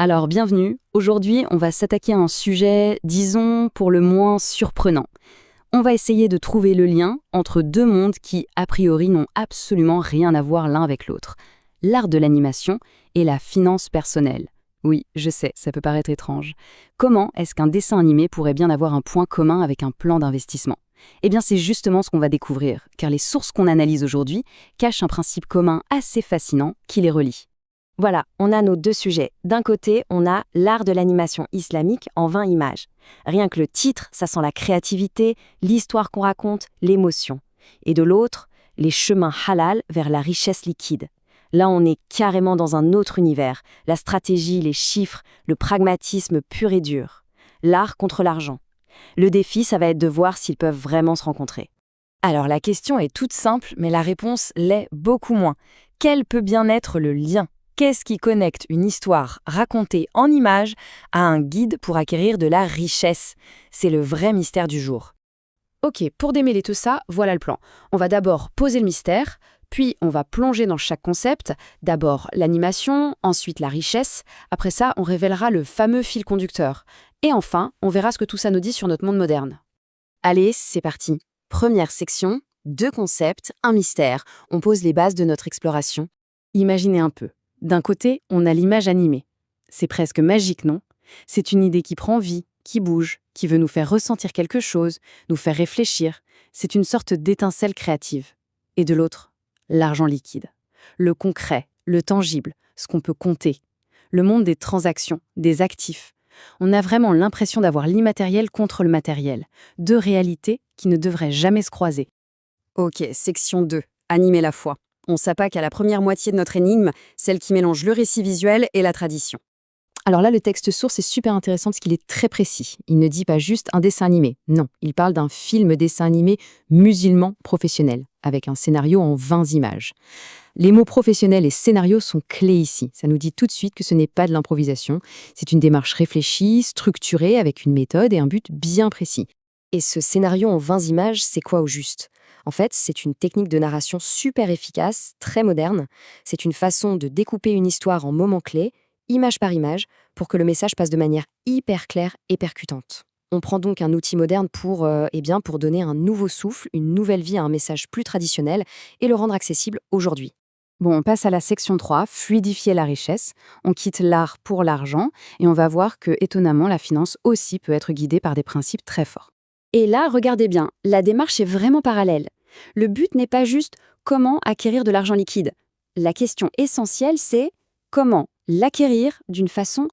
Alors, bienvenue. Aujourd'hui, on va s'attaquer à un sujet, disons, pour le moins surprenant. On va essayer de trouver le lien entre deux mondes qui, a priori, n'ont absolument rien à voir l'un avec l'autre. L'art de l'animation et la finance personnelle. Oui, je sais, ça peut paraître étrange. Comment est-ce qu'un dessin animé pourrait bien avoir un point commun avec un plan d'investissement? Eh bien, c'est justement ce qu'on va découvrir, car les sources qu'on analyse aujourd'hui cachent un principe commun assez fascinant qui les relie. Voilà, on a nos deux sujets. D'un côté, on a l'art de l'animation islamique en 20 images. Rien que le titre, ça sent la créativité, l'histoire qu'on raconte, l'émotion. Et de l'autre, les chemins halal vers la richesse liquide. Là, on est carrément dans un autre univers. La stratégie, les chiffres, le pragmatisme pur et dur. L'art contre l'argent. Le défi, ça va être de voir s'ils peuvent vraiment se rencontrer. Alors la question est toute simple, mais la réponse l'est beaucoup moins. Quel peut bien être le lien ? Qu'est-ce qui connecte une histoire racontée en images à un guide pour acquérir de la richesse? C'est le vrai mystère du jour. Ok, pour démêler tout ça, voilà le plan. On va d'abord poser le mystère, puis on va plonger dans chaque concept. D'abord l'animation, ensuite la richesse. Après ça, on révélera le fameux fil conducteur. Et enfin, on verra ce que tout ça nous dit sur notre monde moderne. Allez, c'est parti. Première section, 2 concepts, un mystère. On pose les bases de notre exploration. Imaginez un peu. D'un côté, on a l'image animée. C'est presque magique, non? C'est une idée qui prend vie, qui bouge, qui veut nous faire ressentir quelque chose, nous faire réfléchir. C'est une sorte d'étincelle créative. Et de l'autre, l'argent liquide. Le concret, le tangible, ce qu'on peut compter. Le monde des transactions, des actifs. On a vraiment l'impression d'avoir l'immatériel contre le matériel. Deux réalités qui ne devraient jamais se croiser. Ok, section 2, animer la foi. On s'attaque à la première moitié de notre énigme, celle qui mélange le récit visuel et la tradition. Alors là, le texte source est super intéressant parce qu'il est très précis. Il ne dit pas juste un dessin animé. Non, il parle d'un film dessin animé musulman professionnel, avec un scénario en 20 images. Les mots professionnel et scénario sont clés ici. Ça nous dit tout de suite que ce n'est pas de l'improvisation. C'est une démarche réfléchie, structurée, avec une méthode et un but bien précis. Et ce scénario en 20 images, c'est quoi au juste ? En fait, c'est une technique de narration super efficace, très moderne. C'est une façon de découper une histoire en moments clés, image par image, pour que le message passe de manière hyper claire et percutante. On prend donc un outil moderne pour donner un nouveau souffle, une nouvelle vie à un message plus traditionnel et le rendre accessible aujourd'hui. Bon, on passe à la section 3, fluidifier la richesse. On quitte l'art pour l'argent et on va voir que, étonnamment, la finance aussi peut être guidée par des principes très forts. Et là, regardez bien, la démarche est vraiment parallèle. Le but n'est pas juste comment acquérir de l'argent liquide. La question essentielle, c'est comment l'acquérir d'une façon